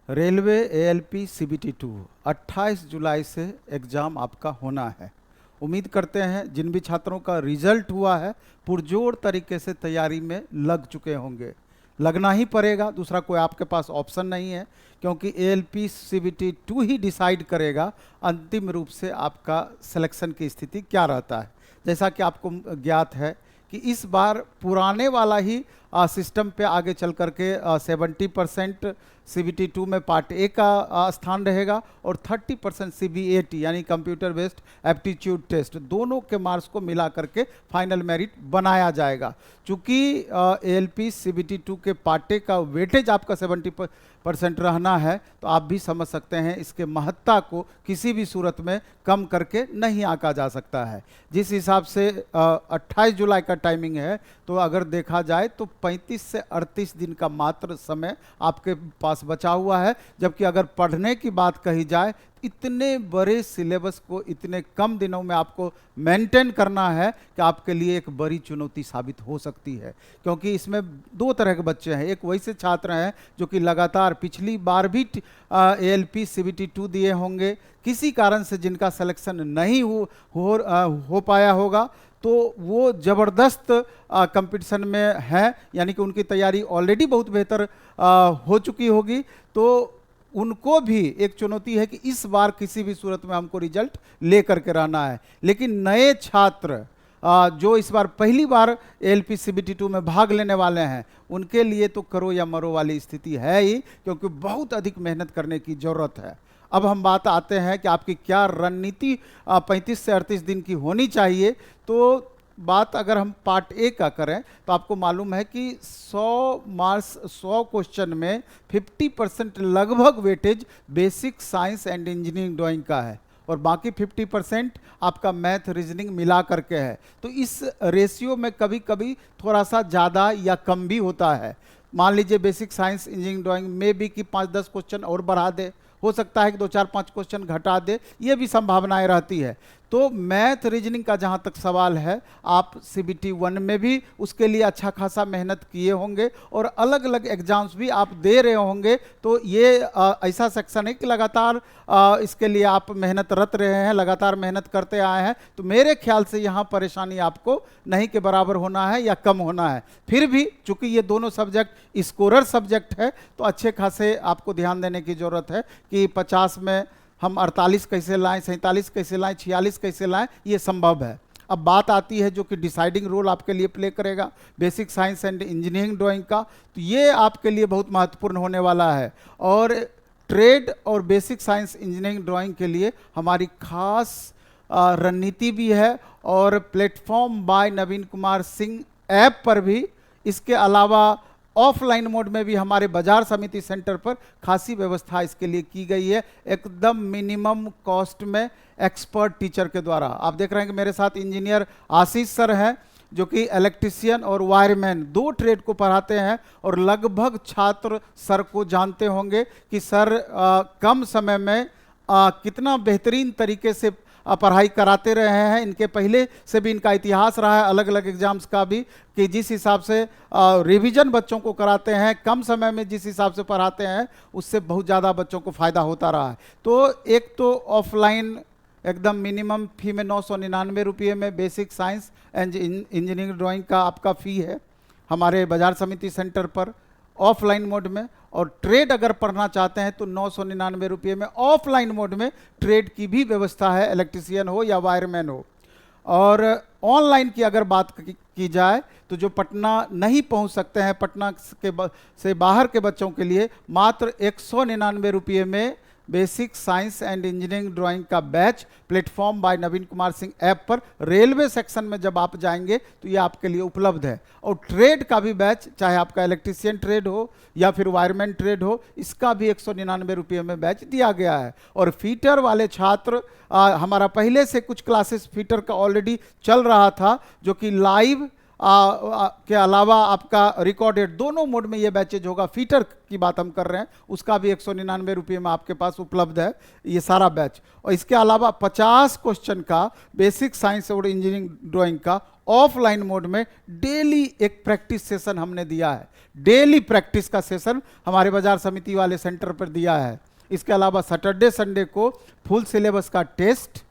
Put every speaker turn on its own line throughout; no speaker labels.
Railway ALP CBT 2 28 जुलाई से exam आपका होना है। उम्मीद करते हैं जिन भी छात्रों का रिजल्ट हुआ है पुरजोर तरीके से तैयारी में लग चुके होंगे। लगना ही पड़ेगा, दूसरा कोई आपके पास ऑप्शन नहीं है, क्योंकि एएलपी सीबीटी 2 ही डिसाइड करेगा अंतिम रूप से आपका सिलेक्शन की स्थिति क्या रहता है। जैसा कि आपको ज्ञात है कि इस बार पुराने वाला ही सिस्टम पे आगे चल करके 70% सीबीटी 2 में पार्ट ए का स्थान रहेगा और 30% सीबीएटी यानी कंप्यूटर बेस्ड एप्टीट्यूड टेस्ट, दोनों के मार्क्स को मिला करके फाइनल मेरिट बनाया जाएगा। चूँकि एएलपी सीबीटी 2 के पार्ट ए का वेटेज आपका 70% रहना है, तो आप भी समझ सकते हैं इसके महत्ता को किसी भी सूरत में कम करके नहीं आंका जा सकता है। जिस हिसाब से 28 जुलाई का टाइमिंग है, तो अगर देखा जाए तो 35 से 38 दिन का मात्र समय आपके पास बचा हुआ है। जबकि अगर पढ़ने की बात कही जाए, इतने बड़े सिलेबस को इतने कम दिनों में आपको मेंटेन करना है कि आपके लिए एक बड़ी चुनौती साबित हो सकती है। क्योंकि इसमें दो तरह के बच्चे हैं, एक वैसे छात्र हैं जो कि लगातार पिछली बार भी एएलपी सीबीटी 2 दिए होंगे, किसी कारण से जिनका सिलेक्शन नहीं हो पाया होगा, तो वो ज़बरदस्त कंपटीशन में है, यानी कि उनकी तैयारी ऑलरेडी बहुत बेहतर हो चुकी होगी। तो उनको भी एक चुनौती है कि इस बार किसी भी सूरत में हमको रिजल्ट लेकर के रहना है। लेकिन नए छात्र जो इस बार पहली बार एएलपी सीबीटी 2 में भाग लेने वाले हैं, उनके लिए तो करो या मरो वाली स्थिति है ही, क्योंकि बहुत अधिक मेहनत करने की ज़रूरत है। अब हम बात आते हैं कि आपकी क्या रणनीति 35 से 38 दिन की होनी चाहिए। तो बात अगर हम पार्ट ए का करें, तो आपको मालूम है कि 100 मार्क्स 100 क्वेश्चन में 50% लगभग weightage basic science and engineering drawing का है और बाकी 50% आपका मैथ रीजनिंग मिला करके है। तो इस रेशियो में कभी कभी थोड़ा सा ज़्यादा या कम भी होता है। मान लीजिए बेसिक साइंस इंजीनियरिंग ड्राइंग में भी कि 5-10 क्वेश्चन और बढ़ा दे, हो सकता है कि 2-4-5 क्वेश्चन घटा दे, ये भी संभावनाएं रहती है। तो मैथ रीजनिंग का जहाँ तक सवाल है, आप सीबीटी 1 में भी उसके लिए अच्छा खासा मेहनत किए होंगे और अलग अलग एग्जाम्स भी आप दे रहे होंगे। तो ये ऐसा सेक्शन है कि लगातार इसके लिए आप मेहनतरत रहे हैं, लगातार मेहनत करते आए हैं। तो मेरे ख्याल से यहाँ परेशानी आपको नहीं के बराबर होना है या कम होना है। फिर भी चूंकि ये दोनों सब्जेक्ट स्कोरर सब्जेक्ट है, तो अच्छे खासे आपको ध्यान देने की ज़रूरत है कि 50 में हम 48 कैसे लाएं, 47 कैसे लाएं, 46 कैसे लाएं, ये संभव है। अब बात आती है जो कि डिसाइडिंग रोल आपके लिए प्ले करेगा basic science and engineering drawing का, तो ये आपके लिए बहुत महत्वपूर्ण होने वाला है। और ट्रेड और बेसिक साइंस इंजीनियरिंग ड्राइंग के लिए हमारी खास रणनीति भी है और platform by Naveen Kumar Singh app पर भी, इसके अलावा ऑफलाइन मोड में भी हमारे बाजार समिति सेंटर पर खासी व्यवस्था इसके लिए की गई है, एकदम मिनिमम कॉस्ट में एक्सपर्ट टीचर के द्वारा। आप देख रहे हैं कि मेरे साथ इंजीनियर आशीष सर हैं, जो कि इलेक्ट्रिशियन और वायरमैन दो ट्रेड को पढ़ाते हैं और लगभग छात्र सर को जानते होंगे कि सर कम समय में कितना बेहतरीन तरीके से पढ़ाई कराते रहे हैं। इनके पहले से भी इनका इतिहास रहा है अलग अलग एग्जाम्स का भी, कि जिस हिसाब से रिवीजन बच्चों को कराते हैं, कम समय में जिस हिसाब से पढ़ाते हैं, उससे बहुत ज़्यादा बच्चों को फ़ायदा होता रहा है। तो एक तो ऑफलाइन एकदम मिनिमम फी में 999 रुपये में basic science and engineering drawing का आपका फ़ी है हमारे बाजार समिति सेंटर पर ऑफलाइन मोड में। और ट्रेड अगर पढ़ना चाहते हैं तो 999 रुपये में ऑफलाइन मोड में ट्रेड की भी व्यवस्था है, इलेक्ट्रिशियन हो या वायरमैन हो। और ऑनलाइन की अगर बात की जाए, तो जो पटना नहीं पहुंच सकते हैं, पटना से बाहर के बच्चों के लिए मात्र 199 रुपये में basic science and engineering drawing का batch platform by Naveen Kumar Singh app पर रेलवे सेक्शन में जब आप जाएंगे तो ये आपके लिए उपलब्ध है। और ट्रेड का भी बैच, चाहे आपका इलेक्ट्रिशियन ट्रेड हो या फिर वायरमैन ट्रेड हो, इसका भी 199 रुपये में बैच दिया गया है। और फीटर वाले छात्र, हमारा पहले से कुछ क्लासेस फीटर का ऑलरेडी चल रहा था, जो कि लाइव के अलावा आपका रिकॉर्डेड दोनों मोड में ये बैचेज होगा। फीटर की बात हम कर रहे हैं, उसका भी 199 रुपये में आपके पास उपलब्ध है ये सारा बैच। और इसके अलावा 50 क्वेश्चन का बेसिक साइंस और इंजीनियरिंग ड्राइंग का ऑफलाइन मोड में डेली एक प्रैक्टिस सेशन हमने दिया है। डेली प्रैक्टिस का सेशन हमारे बाजार समिति वाले सेंटर पर दिया है। इसके अलावा सैटरडे संडे को फुल सिलेबस का टेस्ट,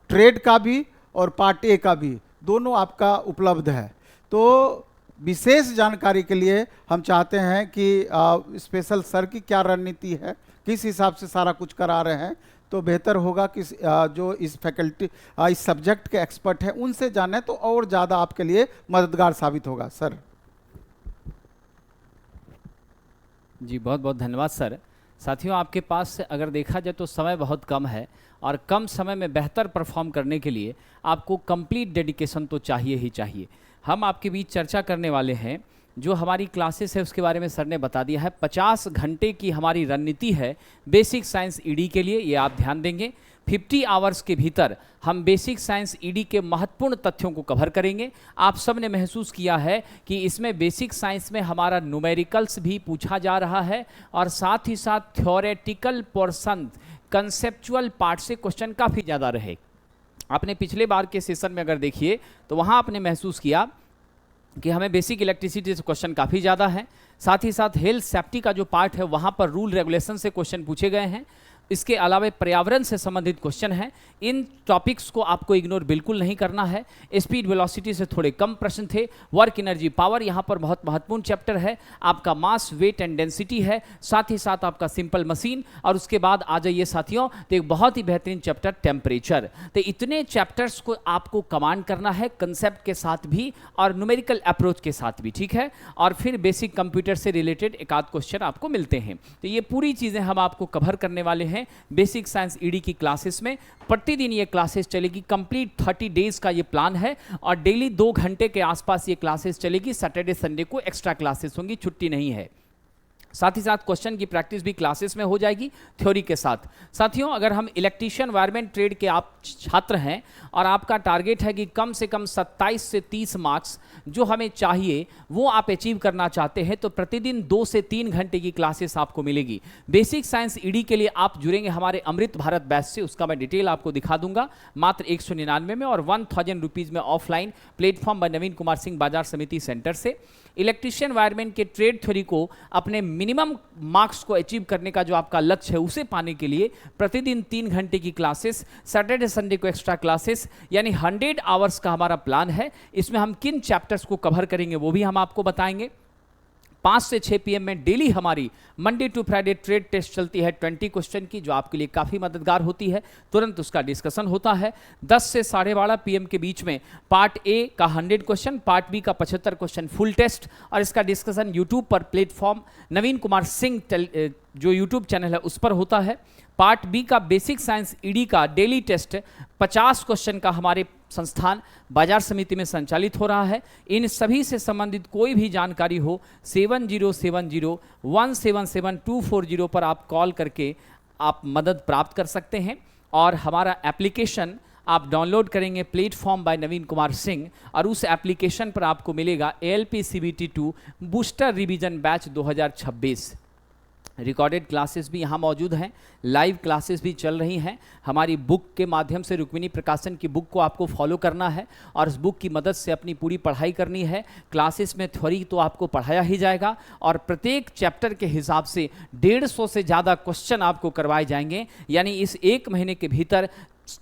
ट्रेड का भी और पार्ट ए का भी दोनों आपका उपलब्ध है। तो विशेष जानकारी के लिए हम चाहते हैं कि स्पेशल सर की क्या रणनीति है, किस हिसाब से सारा कुछ करा रहे हैं, तो बेहतर होगा कि जो इस फैकल्टी इस सब्जेक्ट के एक्सपर्ट हैं उनसे जाने तो और ज़्यादा आपके लिए मददगार साबित होगा। सर
जी बहुत बहुत धन्यवाद सर। साथियों, आपके पास अगर देखा जाए तो समय बहुत कम है और कम समय में बेहतर परफॉर्म करने के लिए आपको कंप्लीट डेडिकेशन तो चाहिए ही चाहिए। हम आपके बीच चर्चा करने वाले हैं, जो हमारी क्लासेस है उसके बारे में सर ने बता दिया है। 50 घंटे की हमारी रणनीति है बेसिक साइंस ईडी के लिए, ये आप ध्यान देंगे। 50 आवर्स के भीतर हम बेसिक साइंस ईडी के महत्वपूर्ण तथ्यों को कवर करेंगे। आप सब ने महसूस किया है कि इसमें बेसिक साइंस में हमारा न्यूमेरिकल्स भी पूछा जा रहा है और साथ ही साथ थ्योरेटिकल पोर्शन, कंसेप्चुअल पार्ट से क्वेश्चन काफ़ी ज़्यादा रहे। आपने पिछले बार के सेशन में अगर देखिए तो वहाँ आपने महसूस किया कि हमें बेसिक इलेक्ट्रिसिटी से क्वेश्चन काफ़ी ज़्यादा है। साथ ही साथ हेल्थ सेफ्टी का जो पार्ट है वहाँ पर रूल रेगुलेशन से क्वेश्चन पूछे गए हैं। इसके अलावा पर्यावरण से संबंधित क्वेश्चन है। इन टॉपिक्स को आपको इग्नोर बिल्कुल नहीं करना है। स्पीड वेलोसिटी से थोड़े कम प्रश्न थे। वर्क एनर्जी पावर यहाँ पर बहुत महत्वपूर्ण चैप्टर है। आपका मास, वेट एंड डेंसिटी है, साथ ही साथ आपका सिंपल मशीन, और उसके बाद आ जाइए साथियों तो एक बहुत ही बेहतरीन चैप्टर टेम्परेचर। तो इतने चैप्टर्स को आपको कमांड करना है कंसेप्ट के साथ भी और न्यूमेरिकल अप्रोच के साथ भी, ठीक है। और फिर बेसिक कंप्यूटर से रिलेटेड एक आध क्वेश्चन आपको मिलते हैं। तो ये पूरी चीज़ें हम आपको कवर करने वाले हैं बेसिक साइंस ईडी की क्लासेस में। प्रतिदिन ये क्लासेस चलेगी, कंप्लीट 30 डेज का ये प्लान है और डेली 2 घंटे के आसपास ये क्लासेस चलेगी। सैटरडे संडे को एक्स्ट्रा क्लासेस होंगी, छुट्टी नहीं है। साथ ही साथ क्वेश्चन की प्रैक्टिस भी क्लासेस में हो जाएगी थ्योरी के साथ। साथियों, अगर हम इलेक्ट्रीशियन वायरमैन ट्रेड के आप छात्र हैं और आपका टारगेट है कि कम से कम 27 से 30 मार्क्स जो हमें चाहिए वो आप अचीव करना चाहते हैं, तो प्रतिदिन 2 से 3 घंटे की क्लासेस आपको मिलेगी। बेसिक साइंस ईडी के लिए आप जुड़ेंगे हमारे अमृत भारत बैच से, उसका मैं डिटेल आपको दिखा दूंगा। मात्र 199 में और 1000 रुपीज़ में offline platform by Naveen Kumar Singh बाजार समिति सेंटर से। इलेक्ट्रीशियन वायरमैन के ट्रेड थ्योरी को अपने मिनिमम मार्क्स को अचीव करने का जो आपका लक्ष्य है उसे पाने के लिए प्रतिदिन 3 घंटे की क्लासेस, सैटरडे संडे को एक्स्ट्रा क्लासेस, यानी 100 आवर्स का हमारा प्लान है। इसमें हम किन चैप्टर्स को कवर करेंगे वो भी हम आपको बताएंगे। 5 से 6 PM में डेली हमारी Monday to Friday trade test चलती है 20 क्वेश्चन की, जो आपके लिए काफ़ी मददगार होती है। तुरंत उसका डिस्कशन होता है। 10 से 12:30 PM के बीच में पार्ट ए का 100 क्वेश्चन, पार्ट बी का 75 क्वेश्चन फुल टेस्ट, और इसका डिस्कशन यूट्यूब पर प्लेटफॉर्म नवीन कुमार सिंह जो यूट्यूब चैनल है उस पर होता है। पार्ट बी का बेसिक साइंस ईडी का डेली टेस्ट 50 क्वेश्चन का हमारे संस्थान बाजार समिति में संचालित हो रहा है। इन सभी से संबंधित कोई भी जानकारी हो 7070177240 पर आप कॉल करके आप मदद प्राप्त कर सकते हैं। और हमारा एप्लीकेशन आप डाउनलोड करेंगे प्लेटफॉर्म बाय नवीन कुमार सिंह, और उस एप्लीकेशन पर आपको मिलेगा ALP CBT 2 booster revision batch 2026। Recorded classes भी यहाँ मौजूद हैं, लाइव क्लासेस भी चल रही हैं। हमारी बुक के माध्यम से रुक्मिणी प्रकाशन की बुक को आपको फॉलो करना है और इस बुक की मदद से अपनी पूरी पढ़ाई करनी है। क्लासेस में थ्योरी तो आपको पढ़ाया ही जाएगा और प्रत्येक चैप्टर के हिसाब से 150 से ज़्यादा क्वेश्चन आपको करवाए जाएंगे। यानी इस 1 महीने के भीतर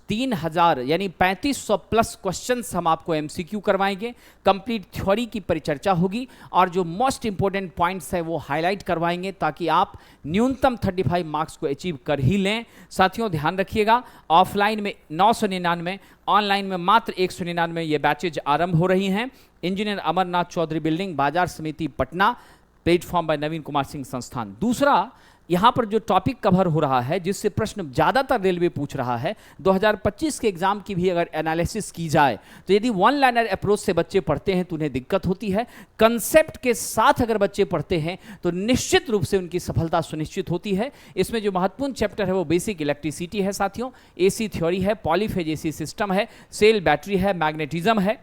3000 यानी 3500 प्लस क्वेश्चंस हम आपको MCQ करवाएंगे। कंप्लीट थ्योरी की परिचर्चा होगी और जो मोस्ट इंपॉर्टेंट पॉइंट्स है वो हाईलाइट करवाएंगे ताकि आप न्यूनतम 35 मार्क्स को अचीव कर ही लें। साथियों ध्यान रखिएगा, ऑफलाइन में 999, ऑनलाइन में मात्र 199 ये बैचेज आरंभ हो रही हैं। इंजीनियर अमरनाथ चौधरी बिल्डिंग, बाजार समिति, पटना, प्लेटफॉर्म बाय नवीन कुमार सिंह संस्थान। दूसरा, यहाँ पर जो टॉपिक कवर हो रहा है जिससे प्रश्न ज़्यादातर रेलवे पूछ रहा है, 2025 के एग्जाम की भी अगर एनालिसिस की जाए तो यदि 1 लाइनर अप्रोच से बच्चे पढ़ते हैं तो उन्हें दिक्कत होती है। कंसेप्ट के साथ अगर बच्चे पढ़ते हैं तो निश्चित रूप से उनकी सफलता सुनिश्चित होती है। इसमें जो महत्वपूर्ण चैप्टर है वो बेसिक इलेक्ट्रिसिटी है साथियों, AC थ्योरी है, पॉलीफेज AC सिस्टम है, सेल बैटरी है, मैग्नेटिज्म है,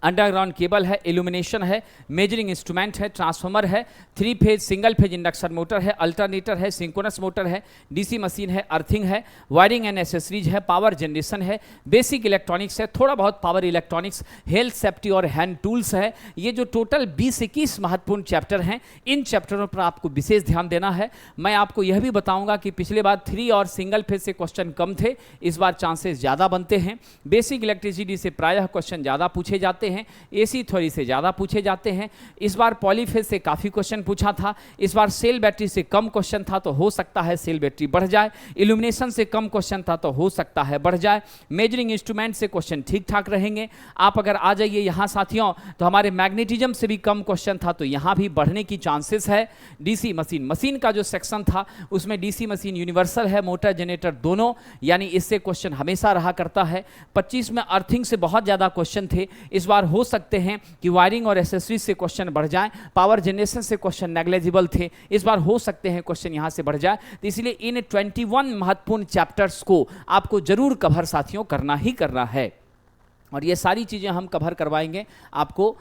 अंडरग्राउंड केबल है, इल्यूमिनेशन है, मेजरिंग इंस्ट्रूमेंट है, ट्रांसफार्मर है, 3 phase single phase induction motor है, अल्टरनेटर है, सिंक्रोनस मोटर है, डीसी मशीन है, अर्थिंग है, वायरिंग एंड एसेसरीज है, पावर जनरेशन है, बेसिक इलेक्ट्रॉनिक्स है, थोड़ा बहुत पावर इलेक्ट्रॉनिक्स, हेल्थ सेफ्टी और हैंड टूल्स है। ये जो टोटल 20-21 महत्वपूर्ण चैप्टर हैं, इन चैप्टरों पर आपको विशेष ध्यान देना है। मैं आपको यह भी बताऊंगा कि पिछले बार 3 और सिंगल फेज से क्वेश्चन कम थे, इस बार चांसेस ज़्यादा बनते हैं। बेसिक इलेक्ट्रिसिटी से प्रायः क्वेश्चन ज़्यादा पूछे जाते हैं, एसी थ्योरी से ज़्यादा पूछे जाते हैं। इस बार पॉलीफेज से काफ़ी क्वेश्चन पूछा था, इस बार सेल बैटरी से कम क्वेश्चन था, तो हो सकता है सेल बैटरी बढ़ जाए। इल्यूमिनेशन से कम क्वेश्चन था, तो हो सकता है बढ़ जाए। मेजरिंग इंस्ट्रूमेंट से क्वेश्चन ठीक ठाक रहेंगे। आप अगर आ जाइए यहाँ साथियों, तो हमारे मैग्नेटिज्म से भी कम क्वेश्चन था, तो यहाँ भी बढ़ने की चांसेस है। डीसी मशीन का जो सेक्शन था, उसमें डीसी मशीन यूनिवर्सल है, मोटर जनरेटर दोनों, यानी इससे क्वेश्चन हमेशा रहा करता है। 25 में अर्थिंग से बहुत ज़्यादा क्वेश्चन थे, इस बार हो सकते हैं कि वायरिंग और एसेसरीज से क्वेश्चन बढ़ जाएं। पावर जनरेशन से क्वेश्चन नेग्लिजिबल थे, इस बार हो सकते हैं क्वेश्चन यहां से बढ़ जाए। तो इसलिए इन 21 महत्वपूर्ण चैप्टर्स को आपको जरूर कवर साथियों करना ही करना है, और ये सारी चीजें हम कवर करवाएंगे आपको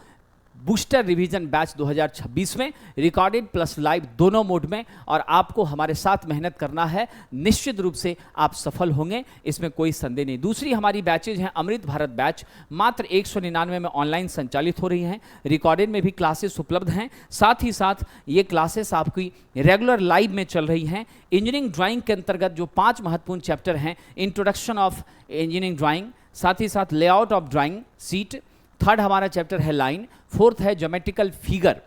बूस्टर रिवीजन बैच 2026 में, रिकॉर्डेड प्लस लाइव दोनों मोड में। और आपको हमारे साथ मेहनत करना है, निश्चित रूप से आप सफल होंगे, इसमें कोई संदेह नहीं। दूसरी हमारी बैचेज हैं अमृत भारत बैच, मात्र 199 में ऑनलाइन संचालित हो रही हैं, रिकॉर्डेड में भी क्लासेस उपलब्ध हैं। साथ ही साथ ये क्लासेस आपकी रेगुलर लाइव में चल रही हैं। इंजीनियरिंग ड्राइंग के अंतर्गत जो 5 महत्वपूर्ण चैप्टर हैं, इंट्रोडक्शन ऑफ इंजीनियरिंग ड्राइंग, साथ ही साथ layout of drawing sheet, third हमारा चैप्टर है लाइन, फोर्थ है ज्योमेट्रिकल फिगर,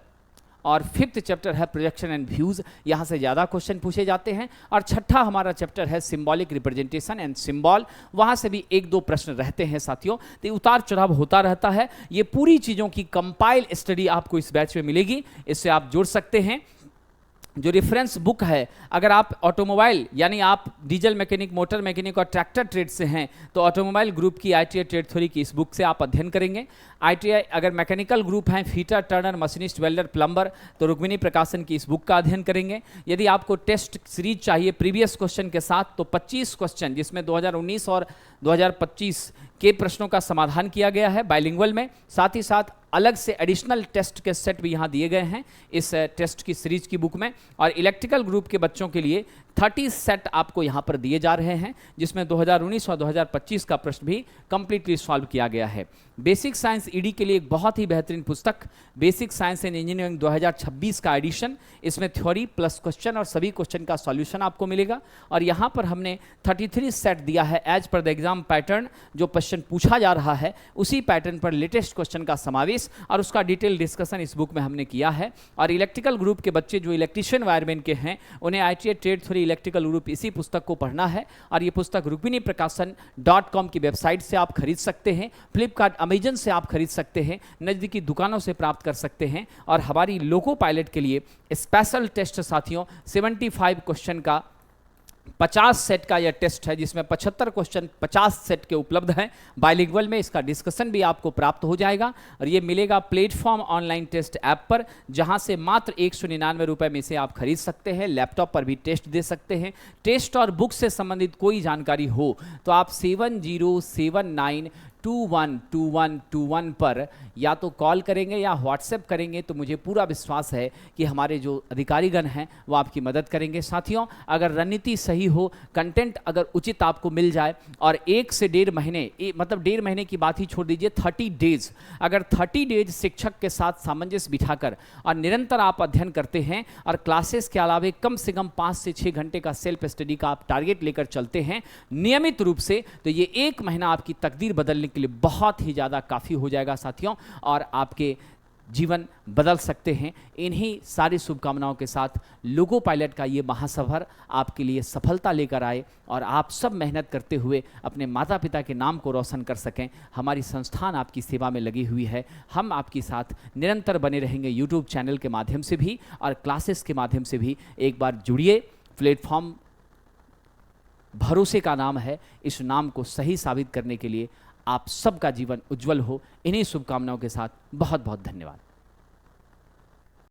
और फिफ्थ चैप्टर है प्रोजेक्शन एंड व्यूज, यहाँ से ज़्यादा क्वेश्चन पूछे जाते हैं। और छठा हमारा चैप्टर है सिंबॉलिक रिप्रेजेंटेशन एंड सिंबल, वहाँ से भी 1-2 प्रश्न रहते हैं साथियों। तो उतार चढ़ाव होता रहता है। ये पूरी चीज़ों की कंपाइल स्टडी आपको इस बैच में मिलेगी, इससे आप जुड़ सकते हैं। जो रेफरेंस बुक है, अगर आप ऑटोमोबाइल यानी आप डीजल मैकेनिक, मोटर मैकेनिक और ट्रैक्टर ट्रेड से हैं, तो ऑटोमोबाइल ग्रुप की ITI ट्रेड थ्योरी की इस बुक से आप अध्ययन करेंगे। ITI अगर मैकेनिकल ग्रुप हैं, fitter, Turner, machinist, welder, plumber, तो रुक्मिणी प्रकाशन की इस बुक का अध्ययन करेंगे। यदि आपको टेस्ट सीरीज चाहिए प्रीवियस क्वेश्चन के साथ, तो 25 क्वेश्चन जिसमें 2019 और 2025 के प्रश्नों का समाधान किया गया है बाइलिंगुअल में। साथ ही साथ अलग से एडिशनल टेस्ट के सेट भी यहाँ दिए गए हैं इस टेस्ट की सीरीज की बुक में। और इलेक्ट्रिकल ग्रुप के बच्चों के लिए 30 सेट आपको यहाँ पर दिए जा रहे हैं, जिसमें 2019 और 2025 का प्रश्न भी कंप्लीटली सॉल्व किया गया है। बेसिक साइंस ईडी के लिए एक बहुत ही बेहतरीन पुस्तक, बेसिक साइंस एंड इंजीनियरिंग 2026 का एडिशन, इसमें थ्योरी प्लस क्वेश्चन और सभी क्वेश्चन का सॉल्यूशन आपको मिलेगा। और यहाँ पर हमने 33 सेट दिया है as per the exam pattern, जो क्वेश्चन पूछा जा रहा है उसी पैटर्न पर लेटेस्ट क्वेश्चन का समावेश और उसका डिटेल डिस्कशन इस बुक में हमने किया है। और इलेक्ट्रिकल ग्रुप के बच्चे जो इलेक्ट्रीशियन वायरमैन के हैं, उन्हें ITI trade theory electrical group इसी पुस्तक को पढ़ना है। और ये पुस्तक रुक्मिणी प्रकाशन .com की वेबसाइट से आप खरीद सकते हैं, फ्लिपकार्ट, अमेजन से आप खरीद सकते हैं, नज़दीकी दुकानों से प्राप्त कर सकते हैं। और हमारी लोको पायलट के लिए स्पेशल टेस्ट साथियों 75 क्वेश्चन का 50 सेट का यह टेस्ट है, जिसमें 75 क्वेश्चन 50 सेट के उपलब्ध हैं बाइलिंगुअल में। इसका डिस्कशन भी आपको प्राप्त हो जाएगा और ये मिलेगा प्लेटफॉर्म ऑनलाइन टेस्ट ऐप पर, जहां से मात्र 199 रुपये में से आप खरीद सकते हैं। लैपटॉप पर भी टेस्ट दे सकते हैं। टेस्ट और बुक से संबंधित कोई जानकारी हो तो आप 7079212121 पर या तो कॉल करेंगे या व्हाट्सएप करेंगे, तो मुझे पूरा विश्वास है कि हमारे जो अधिकारीगण हैं वो आपकी मदद करेंगे। साथियों, अगर रणनीति सही हो, कंटेंट अगर उचित आपको मिल जाए और 1 से 1.5 महीने, मतलब 1.5 महीने की बात ही छोड़ दीजिए, 30 डेज, अगर 30 डेज शिक्षक के साथ सामंजस्य बिठाकर और निरंतर आप अध्ययन करते हैं और क्लासेस के अलावा कम से कम 5 से 6 घंटे का सेल्फ स्टडी का आप टारगेट लेकर चलते हैं नियमित रूप से, तो ये 1 महीना आपकी तकदीर बदलने के लिए बहुत ही ज़्यादा काफ़ी हो जाएगा साथियों, और आपके जीवन बदल सकते हैं। इन्हीं सारी शुभकामनाओं के साथ लोको पायलट का ये महासफर आपके लिए सफलता लेकर आए और आप सब मेहनत करते हुए अपने माता पिता के नाम को रोशन कर सकें। हमारी संस्थान आपकी सेवा में लगी हुई है। हम आपके साथ निरंतर बने रहेंगे, यूट्यूब चैनल के माध्यम से भी और क्लासेस के माध्यम से भी। एक बार जुड़िए, प्लेटफॉर्म भरोसे का नाम है। इस नाम को सही साबित करने के लिए आप सबका जीवन उज्जवल हो। इन्हीं शुभकामनाओं के साथ बहुत बहुत धन्यवाद।